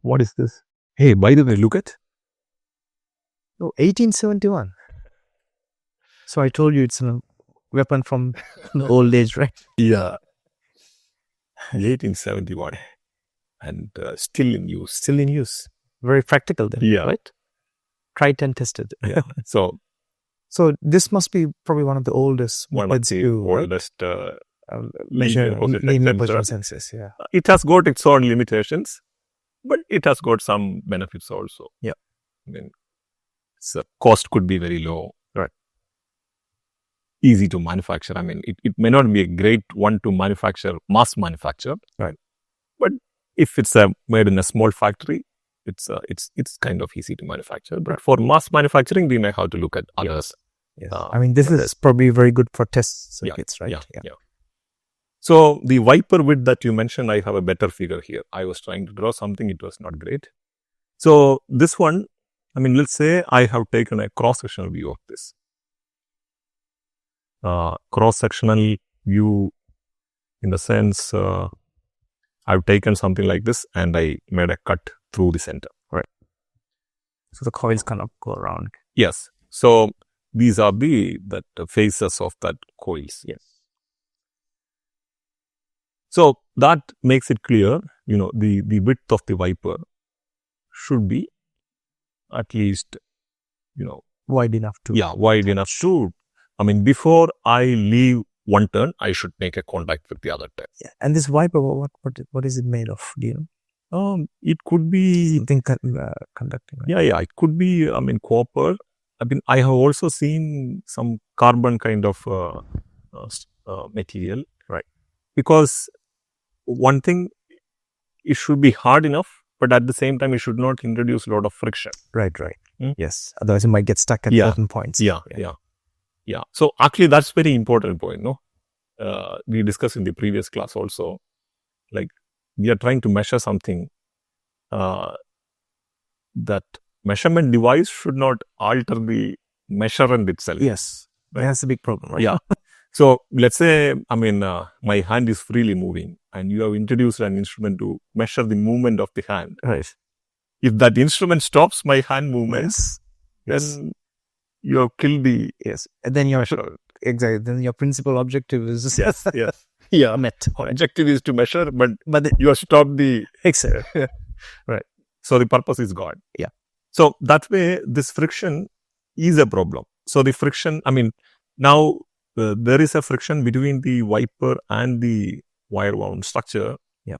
What is this? Hey, by the way, look at. Oh, 1871. So I told you it's a weapon from the old age, right? Yeah. 1871. And still in use. Still in use. Very practical then, Yeah. right? Tried and tested. Yeah. So this must be probably one of the oldest one of methods the to oldest measure linear position sensors. sensors. Yeah. It has got its own limitations, but it has got some benefits also. Yeah. I mean, the cost could be very low. Right. Easy to manufacture. I mean, it may not be a great one to manufacture, mass manufacture. Right. But if it's made in a small factory, it's kind of easy to manufacture. But for mass manufacturing, we may have to look at others. Yes. I mean, this is probably very good for test circuits, right? Yeah. So the wiper width that you mentioned, I have a better figure here. I was trying to draw something, it was not great. So this one, I mean, let's say I have taken a cross-sectional view of this. Cross-sectional view in the sense, I've taken something like this and I made a cut through the center. Right. So the coils cannot go around. Yes. So these are the faces of that coils. Yes. So that makes it clear, the width of the wiper should be at least, wide enough to. Yeah, wide enough to, I mean, before I leave one turn, I should make a contact with the other turn. Yeah. And this wiper, what is it made of? Do you know? It could be something conducting. Right? Yeah. It could be, I mean, copper. I mean, I have also seen some carbon kind of material. Right. Because one thing, it should be hard enough, but at the same time, it should not introduce a lot of friction. Right. Yes. Otherwise, it might get stuck at certain points. Yeah. So actually, that's very important point, no? We discussed in the previous class also, like we are trying to measure something, that measurement device should not alter the measurement itself. Yes. Right? That's a big problem, right? Yeah. So let's say, I mean, my hand is freely moving and you have introduced an instrument to measure the movement of the hand. Right. If that instrument stops my hand movements, then you have killed the. Yes. And then exactly. Then your principal objective is met. Objective is to measure, but you have stopped the. Exactly. Right. So the purpose is gone. Yeah. So that way, this friction is a problem. So the friction, I mean, now there is a friction between the wiper and the wire wound structure. Yeah.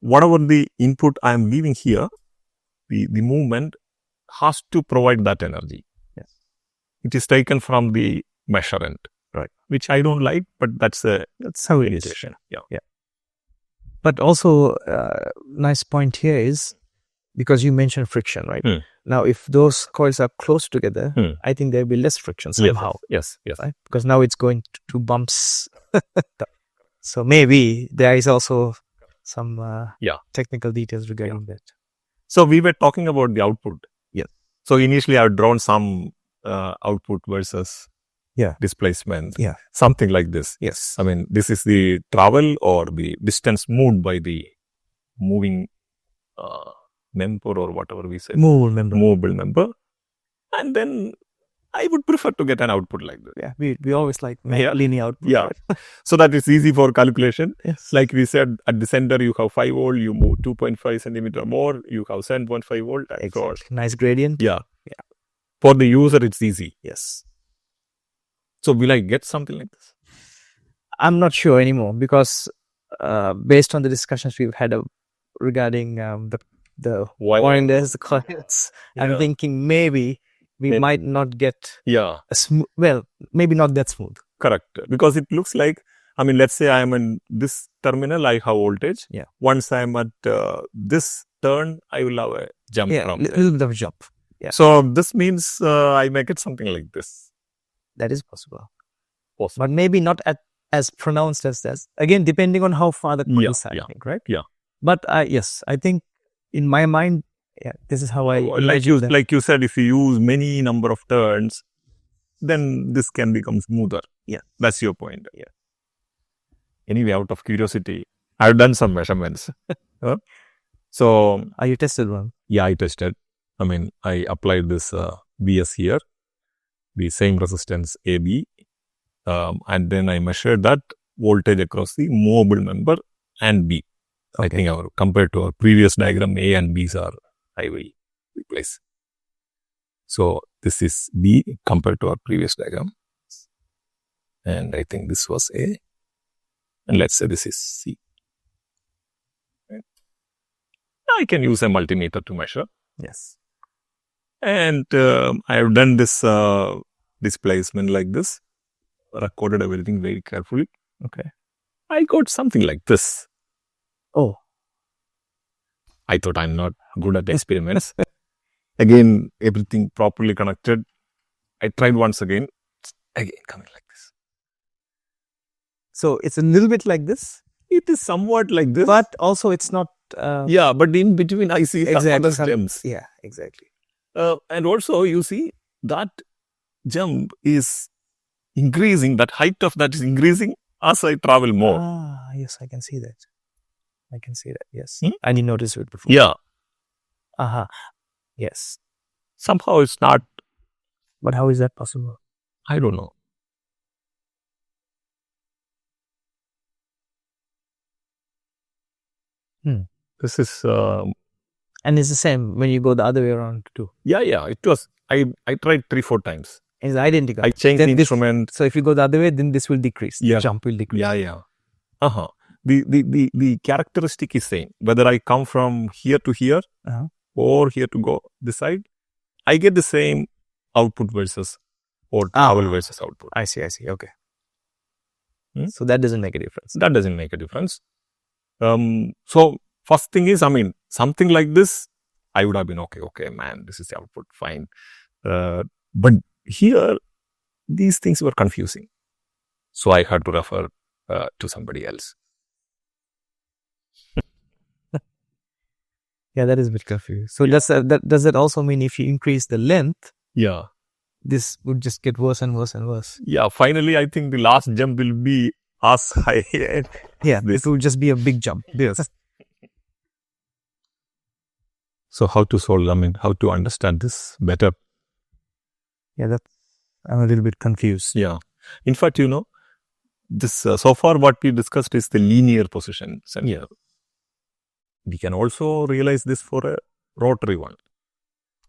Whatever the input I am giving here, the movement has to provide that energy. Yes. It is taken from the measurement. Right. Which I don't like, but that's how it is. Yeah. But also, nice point here is, because you mentioned friction, right? Now, if those coils are close together, I think there will be less friction somehow. Yes. Right? Because now it's going to bumps. So maybe there is also some technical details regarding that. So we were talking about the output. Yes. So initially I've drawn some output versus displacement. Yeah. Something like this. Yes. I mean, this is the travel or the distance moved by the moving member or whatever we say. Movable member. And then I would prefer to get an output like this. Yeah, we always like linear output. Yeah. So that is easy for calculation. Yes. Like we said, at the center you have 5 volt, you move 2.5 centimeter more, you have 7.5 volt. Exactly. Nice gradient. Yeah. For the user, it's easy. Yes. So will I get something like this? I'm not sure anymore because based on the discussions we've had regarding the winders, the coils, I'm thinking maybe we might not get a smooth, maybe not that smooth. Correct. Because it looks like, I mean, let's say I am in this terminal, I have voltage. Yeah. Once I am at this turn, I will have a jump from there. A little bit of a jump. Yeah. So this means I make it something like this. That is possible. But maybe not as pronounced as that. Again, depending on how far the coils are, I think, right? Yeah. But yes, I think in my mind, this is how I like you said, if you use many number of turns, then this can become smoother. Yeah. That's your point. Yeah. Anyway, out of curiosity, I've done some measurements. So, You tested one? Yeah, I tested. I mean, I applied this Vs here, the same resistance AB, and then I measured that voltage across the movable member and B. I think compared to our previous diagram, A and B's are, I will replace. So this is B compared to our previous diagram. And I think this was A. And let's say this is C. Right. I can use a multimeter to measure. Yes. And I have done this displacement like this, recorded everything very carefully. Okay. I got something like this. Oh. I thought I'm not good at experiments. Again, everything properly connected. I tried once again coming like this. So it's a little bit like this? It is somewhat like this. But also it's not... yeah, but in between I see other gems. Yeah, exactly. And also you see that gem is increasing, that height of that is increasing as I travel more. Ah, yes, I can see that. Yes. I didn't notice it before. Yeah. Yes. Somehow it's not. But how is that possible? I don't know. This is... and it's the same when you go the other way around too? Yeah, it was. I tried 3-4 times. It's identical. I changed the instrument. So if you go the other way, then this will decrease. Yeah. The jump will decrease. Yeah. The characteristic is same. Whether I come from here to here or here to go this side, I get the same output versus or travel versus output. I see. Okay. So that doesn't make a difference. That doesn't make a difference. So first thing is, I mean, something like this, I would have been okay, man, this is the output, fine. But here, these things were confusing. So I had to refer to somebody else. Yeah, that is a bit confusing. So does that also mean if you increase the length, this would just get worse and worse and worse? Yeah, finally, I think the last jump will be as high. Yeah, this will just be a big jump. Yes. So how to solve, I mean, how to understand this better? Yeah, I'm a little bit confused. Yeah. In fact, this so far what we discussed is the linear position sensor. Yeah. We can also realize this for a rotary one.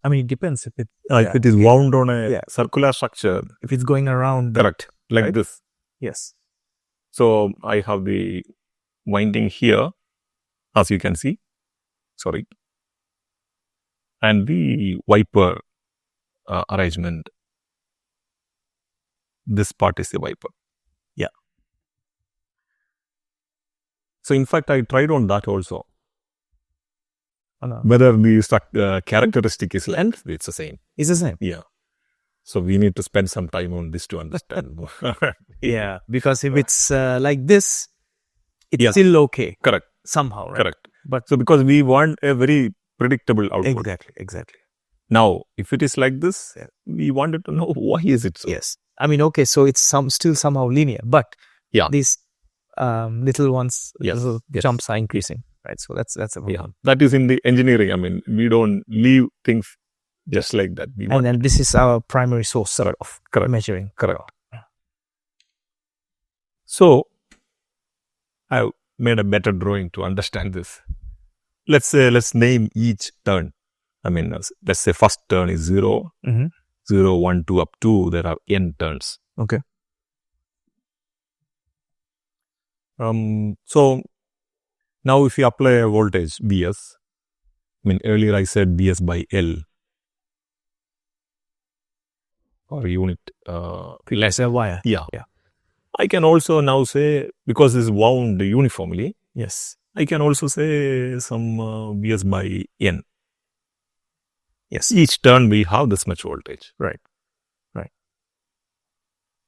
I mean, it depends if it is wound on a circular structure. If it's going around. Correct. Like this. Yes. So I have the winding here, as you can see. Sorry. And the wiper arrangement. This part is the wiper. Yeah. So in fact, I tried on that also. Whether the characteristic is length, it's the same. It's the same? Yeah. So we need to spend some time on this to understand more. Yeah, because if it's like this, it's still okay. Correct. Somehow, right? Correct. But so because we want a very predictable output. Exactly. Now, if it is like this, we wanted to know why is it so? Yes. I mean, okay, so it's still somehow linear, but these little ones, little jumps are increasing. Right, so that's a problem. That is in the engineering. I mean, we don't leave things just like that. And this is our primary source of measuring. Correct. So, I made a better drawing to understand this. Let's name each turn. I mean, let's say first turn is 0, 0, 1, 2, up to, there are n turns. Okay. So, now if you apply a voltage, Vs, I mean, earlier I said Vs by L, or unit. Less a wire. Yeah. I can also now say, because this is wound uniformly, yes, I can also say some Vs by N. Yes. Each turn we have this much voltage. Right.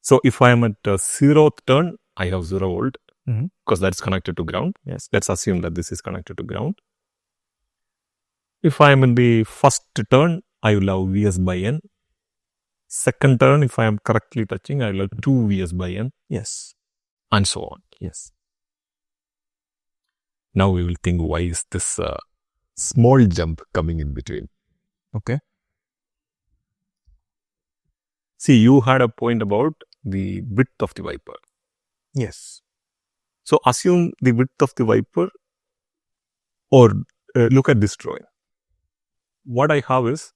So if I am at 0th turn, I have 0 volt. Because that's connected to ground. Yes. Let's assume that this is connected to ground. If I am in the first turn, I will have Vs by N. Second turn, if I am correctly touching, I will have 2 Vs by N. Yes. And so on. Yes. Now we will think, why is this small jump coming in between. Okay. See, you had a point about the width of the wiper. Yes. So assume the width of the wiper, or look at this drawing. What I have is,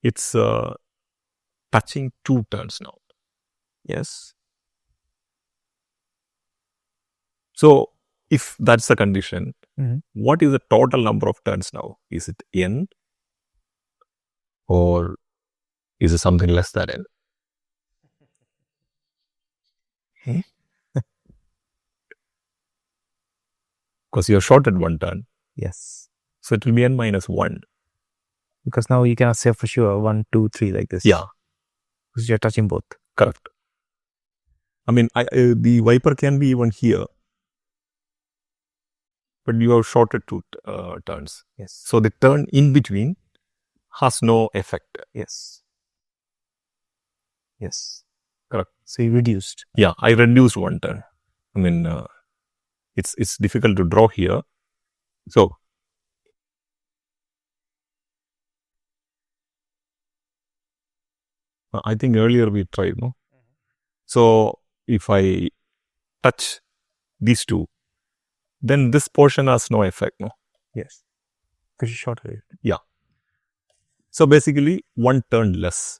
it's touching 2 turns now. Yes. So if that's the condition, Mhm. what is the total number of turns now? Is it n, or is it something less than n? Because you're shorted 1 turn. Yes. So it will be n minus 1. Because now you cannot say for sure 1, 2, 3 like this. Yeah, Because you're touching both. correct. I mean, the wiper can be even here, but you have shorted 2 turns. Yes. So the turn in between has no effect. Yes. Yes. Correct. So you reduced. Yeah, I reduced 1 turn. I mean, it's difficult to draw here. So I think earlier we tried, no? So if I touch these 2, then this portion has no effect, no? Yes. Because you shorted it. Yeah. So basically 1 turn less,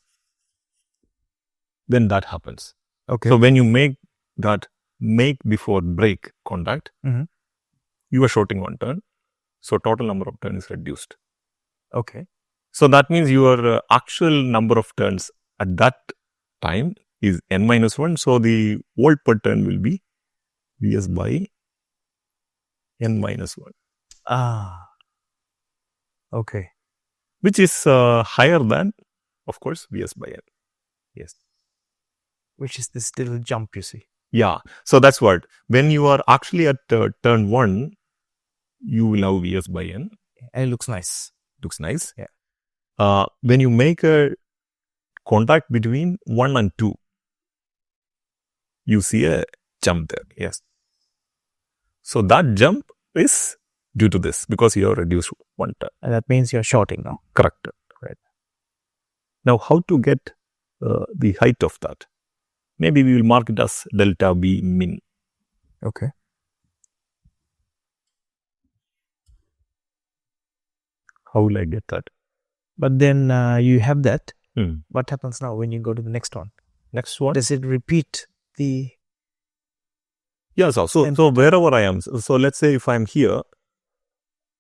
then that happens. Okay. So when you make that make before break contact, Mhm. you are shorting 1 turn. So total number of turns is reduced. Okay. So that means your actual number of turns at that time is n minus 1. So the volt per turn will be Vs by n minus 1, Ah. Okay. which is higher than, of course, Vs by n. Yes. Which is this little jump you see. Yeah. So that's what. When you are actually at turn 1, you will have Vs by n. And it looks nice. Looks nice. Yeah. When you make a contact between 1 and 2, you see a jump there. Yes. So that jump is due to this, because you have reduced 1 turn. And that means you're shorting now. Correct. Right. Now, how to get the height of that? Maybe we will mark it as delta V min. Okay. How will I get that? But then you have that. Hmm. What happens now when you go to the next one? Next one? Does it repeat the... Yeah, so wherever I am, so let's say if I am here,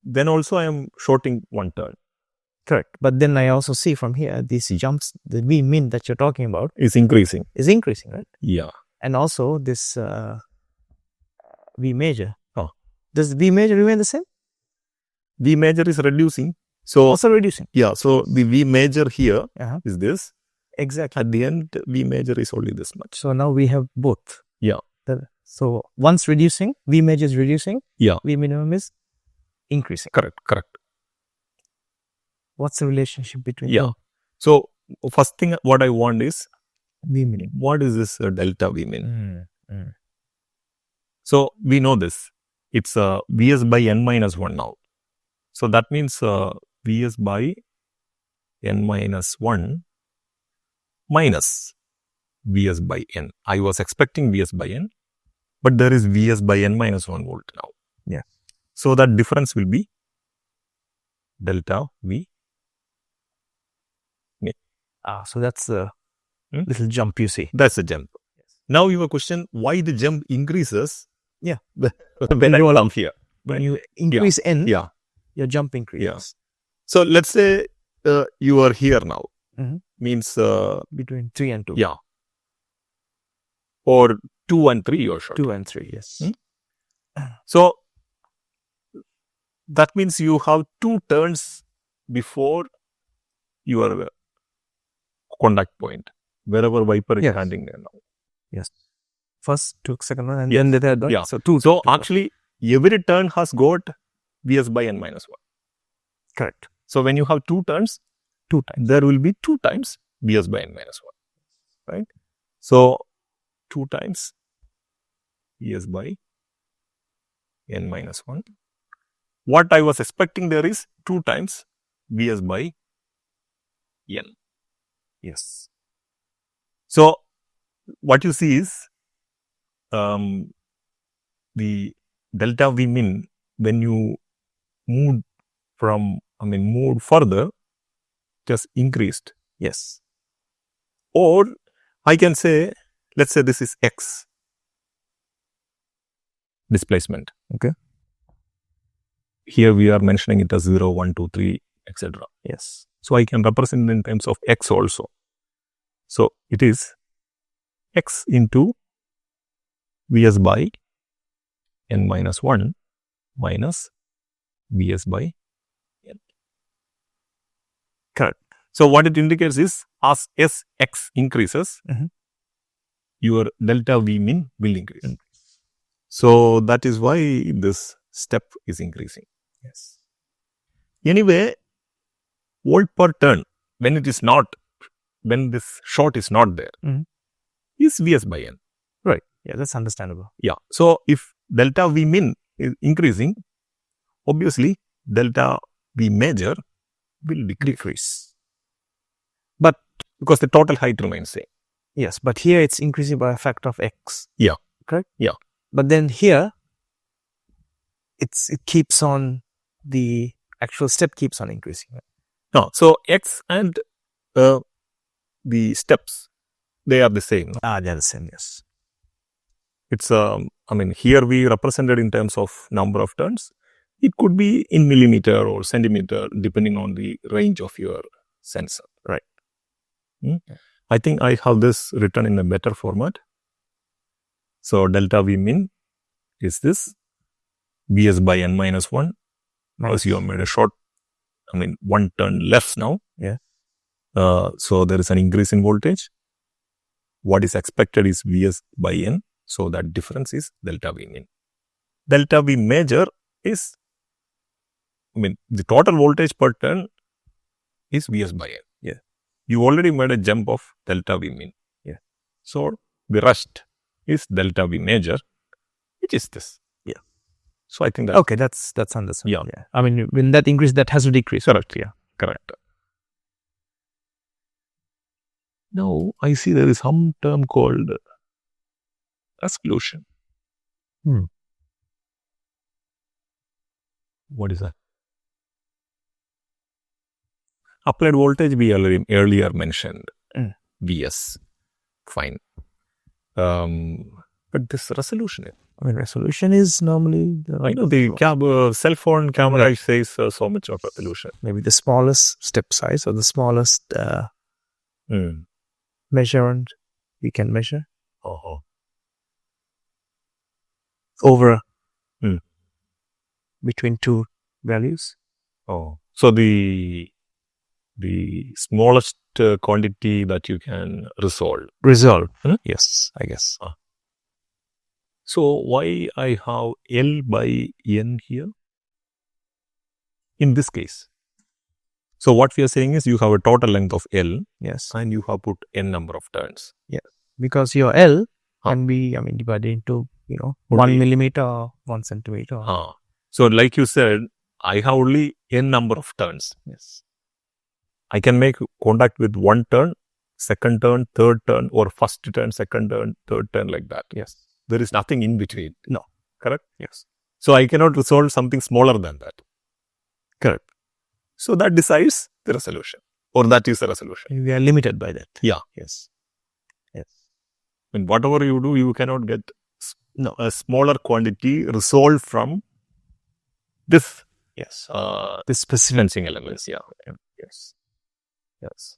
then also I am shorting 1 turn. Correct. But then I also see from here, these jumps, the V min that you're talking about Is increasing. is increasing, right? Yeah. And also this V major. Oh. Does V major remain the same? V major is reducing. So Also reducing. yeah, so the V major here is this. Exactly. At the end, V major is only this much. So now we have both. Yeah. So once reducing, V major is reducing. Yeah. V minimum is increasing. Correct. What's the relationship between Yeah. them? So first thing what I want is, V min. what is this delta V min? Mm. So we know this. It's Vs by n minus 1 now. So that means Vs by n minus 1 minus Vs by n. I was expecting Vs by n, but there is Vs by n minus 1 volt now. Yeah. So that difference will be delta V. So that's the little jump you see. That's the jump. Yes. Now your question, why the jump increases? Yeah. When I come here. When you increase n, yeah, your jump increases. Yeah. So let's say you are here now. Mhm. Means Between 3 and 2. yeah. Or 2 and 3 you're short. 2 and 3, yes. So that means you have 2 turns before your contact point, wherever wiper is Yes. standing there now. Yes. First, took second one, and Yes. then the third one. Yeah. So 2. So actually, every turn has got Vs by n minus 1. Correct. So when you have 2 turns, 2 times. there will be 2 times Vs by n minus 1. Right? So 2 times Vs by n minus 1 what I was expecting there is 2 times Vs by N. Yes. So what you see is the delta V min when you moved further, just increased. Yes. Or I can say, let's say this is X displacement. Okay. Here we are mentioning it as 0, 1, 2, 3, etc. Yes. So I can represent in terms of X also. So it is X into Vs by N minus 1 minus Vs by N. Correct. So what it indicates is as Sx increases, your delta V min will increase. So that is why this step is increasing. Yes. Anyway, volt per turn, when it is not, when this short is not there, is Vs by N. Right. Yeah, that's understandable. Yeah. So if delta V min is increasing, obviously delta V major will decrease. But because the total height remains same. Yes, but here it's increasing by a factor of X. Yeah. Correct? Yeah. But then here, it keeps on, the actual step keeps on increasing. No. So X and the steps, they are the same. They are the same, yes. It's, here we represented in terms of number of turns. It could be in millimeter or centimeter, depending on the range of your sensor. Right. I think I have this written in a better format. So delta V min is this Vs by N minus 1. Because you have made a short, 1 turn left now. Yeah. So there is an increase in voltage. What is expected is Vs by N. So that difference is delta V min. Delta V major is, the total voltage per turn is Vs by N. Yeah. You already made a jump of delta V min. Yeah. So the rest is delta V major, which is this. Yeah. So I think that. Okay, that's understood. Yeah. When that increase, that has to decrease. Correct. Yeah. Correct. Now I see there is some term called exclusion. What is that? Applied voltage we earlier mentioned. Vs. Fine. But this resolution. Resolution is normally the cell phone camera says so much of resolution. Maybe the smallest step size or the smallest measurement we can measure over between two values. So the smallest quantity that you can resolve. Yes, I guess. So why I have L by N here? In this case. So what we are saying is you have a total length of L. Yes. And you have put N number of turns. Yeah. Because your L can be, divided into, 1 millimeter or 1 centimeter. So like you said, I have only N number of turns. Yes. I can make contact with 1 turn, 2nd turn, 3rd turn, or 1st turn, 2nd turn, 3rd turn, like that. Yes. There is nothing in between. No. Correct? Yes. So I cannot resolve something smaller than that. Correct. So that decides the resolution, or that is the resolution. We are limited by that. Yeah. Yes. Whatever you do, you cannot get a smaller quantity resolved from this. Yes. This specific sensing elements. Yeah. Yes.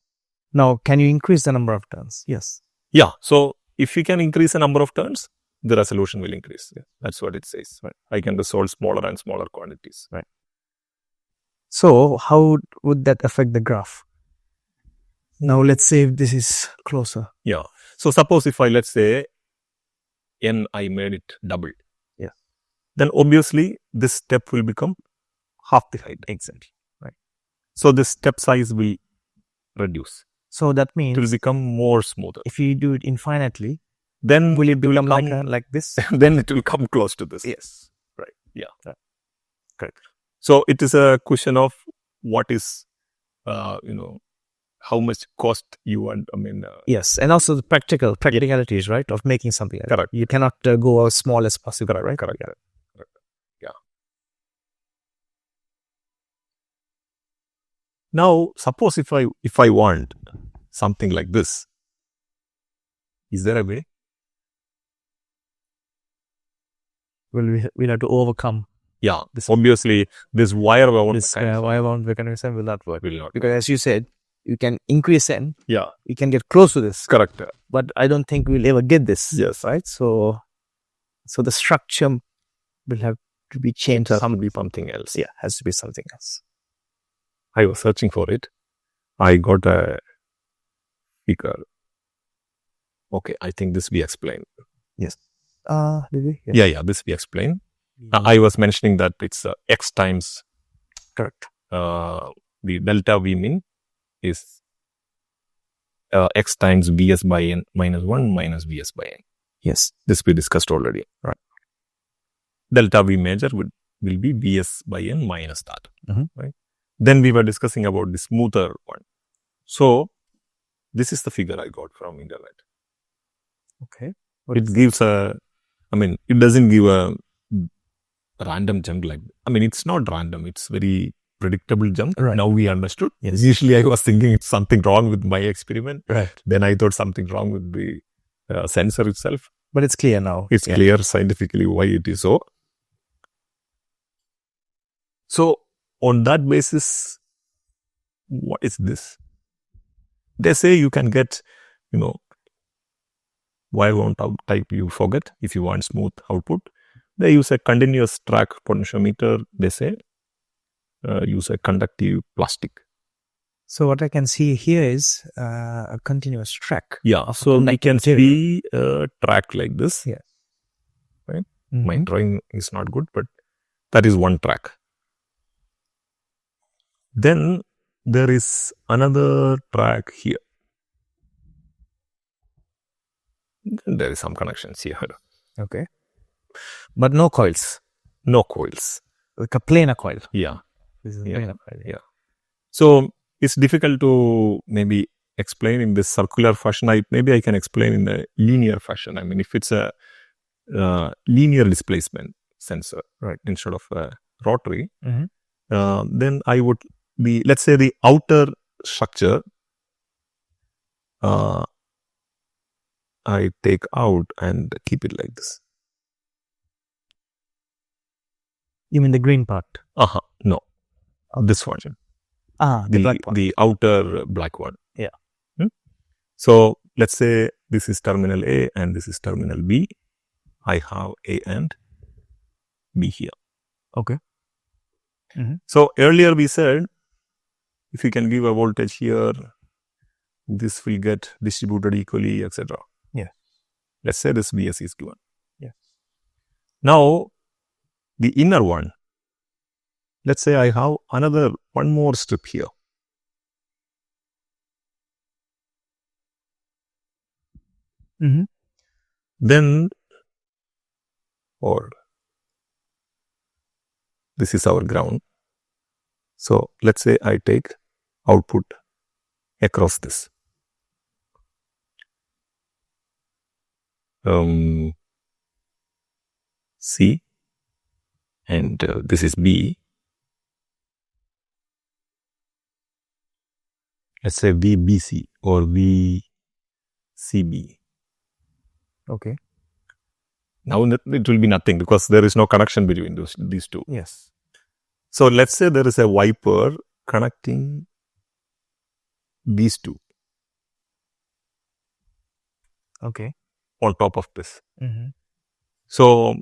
Now, can you increase the number of turns? Yes. Yeah. So if you can increase the number of turns, the resolution will increase. Yeah. That's what it says. Right. I can resolve smaller and smaller quantities. Right. So how would that affect the graph? Now, let's say if this is closer. Yeah. So suppose if let's say N, I made it double. Yeah. Then obviously this step will become half the height. Exactly. Right. So the step size will reduce. So that means it will become more smoother. If you do it infinitely, then will it become like this? Then it will come close to this. Yes. Right. Yeah. Correct. So it is a question of what is, how much cost you want. Yes, and also the practicalities, right, of making something like that. Correct. You cannot go as small as possible, Correct. right? Correct. Yeah. Now, suppose if I want something like this, is there a way? We'll have to overcome. Yeah. Obviously, this wire wound This wire wound mechanism will not work. will not. Because as you said, you can increase N. Yeah. You can get close to this. Correct. But I don't think we'll ever get this. Yes. Right? So the structure will have to be changed. It has to be something else. Yeah, has to be something else. I was searching for it. I got a figure. Okay, I think this we explained. Yes. Did we? Yeah, this we explained. I was mentioning that it's x times. Correct. The delta V min is x times Vs by n minus 1 minus Vs by n. Yes. This we discussed already. Right. Delta V major will be Vs by n minus that. Right. Then we were discussing about the smoother one. So this is the figure I got from internet. Okay. It gives it doesn't give a random jump like, it's not random. It's very predictable jump. Right. Now we understood. Yes. Usually I was thinking it's something wrong with my experiment. Right. Then I thought something wrong with the sensor itself. But it's clear now. It's clear scientifically why it is so. So on that basis, what is this? They say you can get, wire wound type you forget if you want smooth output. They use a continuous track potentiometer. They say use a conductive plastic. So what I can see here is a continuous track. Yeah. So we can see a track like this. Yeah. Right. My drawing is not good, but that is one track. Then there is another track here. Then there is some connections here. Okay. But no coils. No coils. Like a planar coil. Yeah. This is a planar coil. Yeah. So it's difficult to maybe explain in this circular fashion. Maybe I can explain in a linear fashion. If it's a linear displacement sensor, right, instead of a rotary, then I would be, let's say the outer structure, I take out and keep it like this. You mean the green part? No. This one. The black one. The outer black one. Yeah. So let's say this is terminal A and this is terminal B. I have A and B here. Okay. So earlier we said, if you can give a voltage here, this will get distributed equally, etc. Yeah. Let's say this Vs is given. Yeah. Now, the inner one, let's say I have one more strip here. Then, or this is our ground. So let's say I take output across this. C, and this is B. Let's say VBC or VCB. Okay. Now it will be nothing because there is no connection between these two. Yes. So let's say there is a wiper connecting these two. Okay. On top of this. So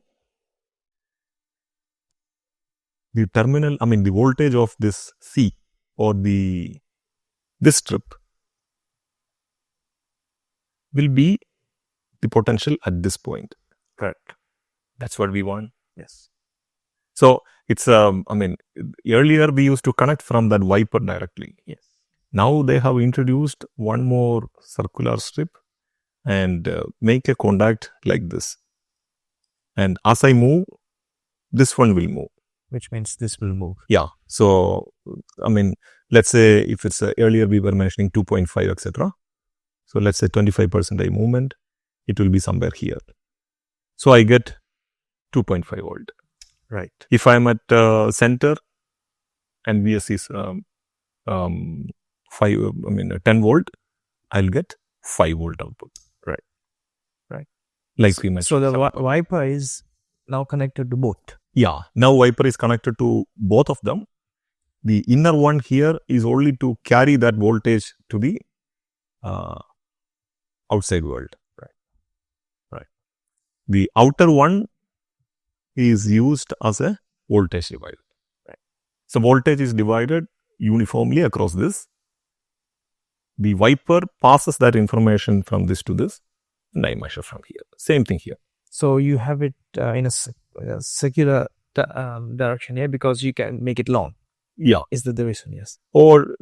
the terminal, the voltage of this C or this strip will be the potential at this point. Correct. That's what we want. Yes. So it's, earlier we used to connect from that wiper directly. Yes. Now they have introduced one more circular strip and make a contact like this. And as I move, this one will move. which means this will move. Yeah. So, I mean, let's say if it's earlier we were mentioning 2.5, etc. So let's say 25% movement, it will be somewhere here. So I get 2.5 volt. Right. If I'm at center and VS is 10 volt, I'll get 5 volt output. Right. Right. Like we mentioned. So the wiper is now connected to both. Yeah. Now wiper is connected to both of them. The inner one here is only to carry that voltage to the outside world. Right. The outer one is used as a voltage divider. Right. So voltage is divided uniformly across this. The wiper passes that information from this to this, and I measure from here. Same thing here. So you have it in a circular direction here because you can make it long. Yeah. Is that the reason? Yes. Or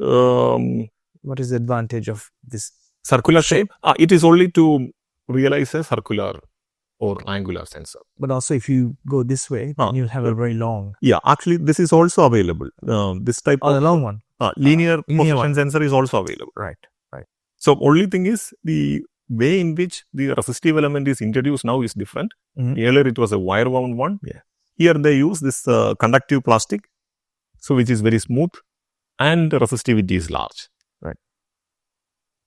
what is the advantage of this circular shape? It is only to realize a circular or angular sensor. But also if you go this way, you'll have a very long. Yeah, actually this is also available. This type of the long one. Linear position sensor is also available. Right. So only thing is the way in which the resistive element is introduced now is different. Earlier it was a wire wound one. Yeah. Here they use this conductive plastic, so which is very smooth and the resistivity is large. Right.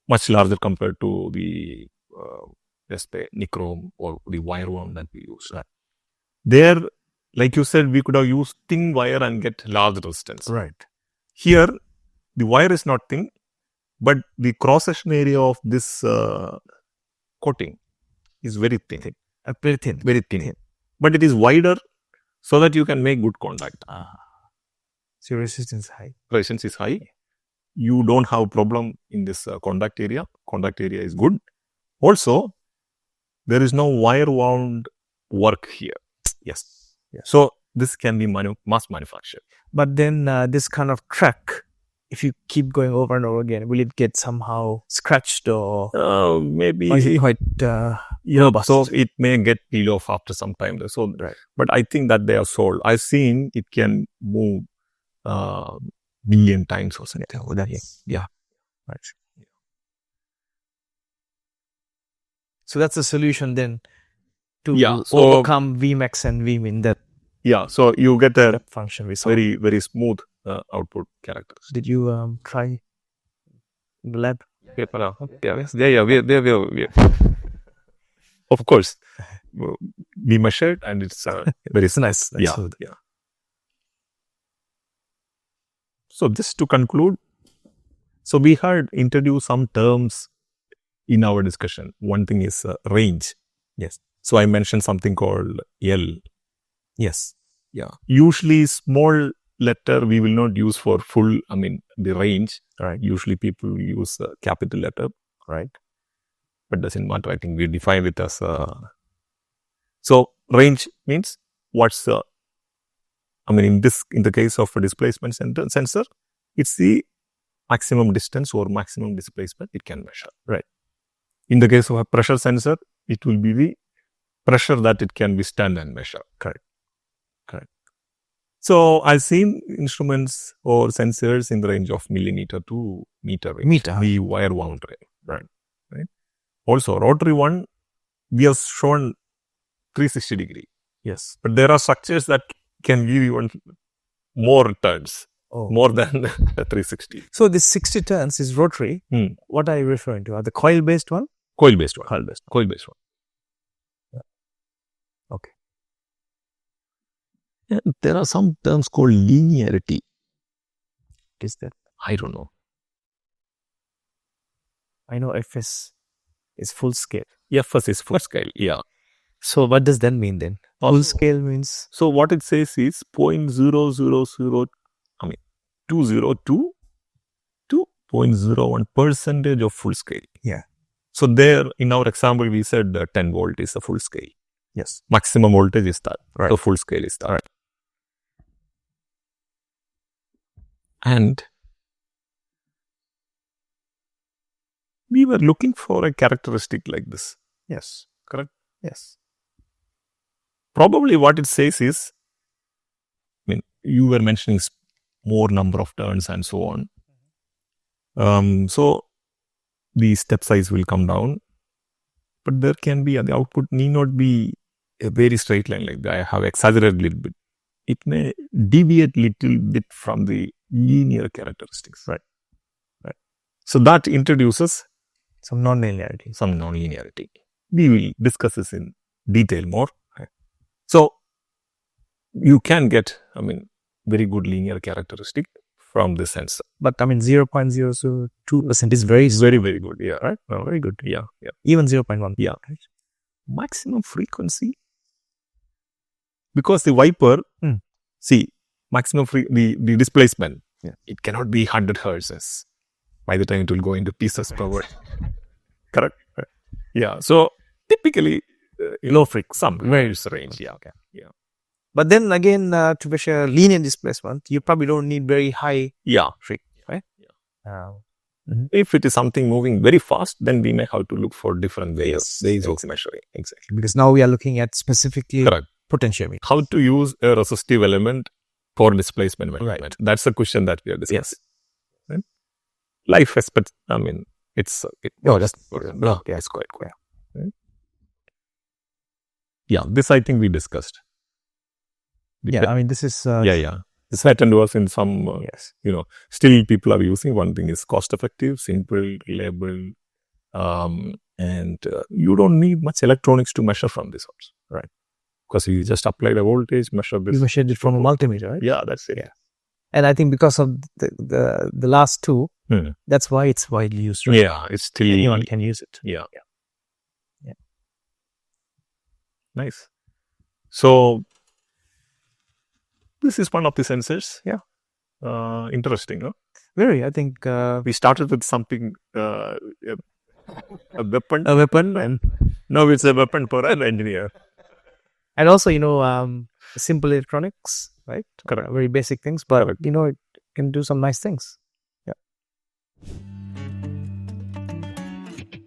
Much larger compared to the just the nichrome or the wire wound that we use. Right. There, like you said, we could have used thin wire and get large resistance. Right. Here, the wire is not thin, but the cross-section area of this coating is very thin. Very thin. Very thin. But it is wider so that you can make good contact. So your resistance is high. Resistance is high. You don't have problem in this contact area. Contact area is good. Also, there is no wire wound work here. Yes. So this can be mass manufactured. But then this kind of track, if you keep going over and over again, will it get somehow scratched or maybe? Or is it quite robust? So it may get peel off after some time. So, right. But I think that they are sold. I've seen it can move million times or something. Yeah. Right. So that's a solution then to overcome Vmax and Vmin. That so you get a function very very smooth output characters. Did you try in the lab? Yeah. Of course, we measured and it's very nice. Yeah. So just to conclude, so we had introduced some terms in our discussion. One thing is range. Yes. So I mentioned something called L. Yes. Yeah. Usually small letter we will not use for full, the range. Right. Usually people use capital letter. Right. But doesn't matter. I think we define it as so range means what's in the case of a displacement sensor, it's the maximum distance or maximum displacement it can measure. Right. In the case of a pressure sensor, it will be the pressure that it can withstand and measure. Correct. So I've seen instruments or sensors in the range of millimeter to meter range. The wire wound range. Right. Also, rotary one, we have shown 360 degree. Yes. But there are structures that can give you more turns. More than 360. So this 60 turns is rotary. What are you referring to? Are the coil-based one? Coil-based one. Coil-based one. Yeah. Okay. Yeah, there are some terms called linearity. What is that? I don't know. I know FS is full scale. FS is full scale, yeah. So what does that mean then? Full scale means? So what it says is 0.000, 202 to 0.01% of full scale. Yeah. So there, in our example, we said 10 volt is a full scale. Yes. Maximum voltage is that. Right. So full scale is that. Right. And we were looking for a characteristic like this. Yes. Correct? Yes. Probably what it says is, you were mentioning more number of turns and so on. So the step size will come down, but there can be the output need not be a very straight line like that. I have exaggerated a little bit. It may deviate little bit from the linear characteristics. Right. So that introduces some non-linearity. We will discuss this in detail more. So you can get, very good linear characteristic from this sensor. But 0.002% is very good. Yeah. Right? Oh, very good. Yeah. Even 0.1. Yeah. Right? Maximum frequency. Because the wiper, maximum the displacement, it cannot be 100 hertz. By the time it will go into pieces per word. Correct? Yeah. So typically, low frequency, some various range. Yeah. Okay. Yeah. But then again, to measure linear displacement, you probably don't need very high frequency, right? Yeah. If it is something moving very fast, then we may have to look for different ways of measuring. Exactly. Because now we are looking at specifically potentiometer. How to use a resistive element for displacement measurement. Right. That's a question that we are discussing. Yes. Right? Life aspect, it's quite clear. Right? Yeah, this I think we discussed. This is... The patent was in some, still people are using. One thing is cost effective, simple, reliable, and you don't need much electronics to measure from this also, right? Because you just apply the voltage, measure this. You measured it from a multimeter, right? Yeah, that's it. Yeah. And I think because of the last two, that's why it's widely used. Right? Yeah, it's still... Anyone can use it. Yeah. Nice. So, this is one of the sensors. Yeah. Interesting, no? Very. I think we started with something, a weapon. A weapon. And now it's a weapon for an engineer. And also, simple electronics, right? Correct. Very basic things, but, it can do some nice things.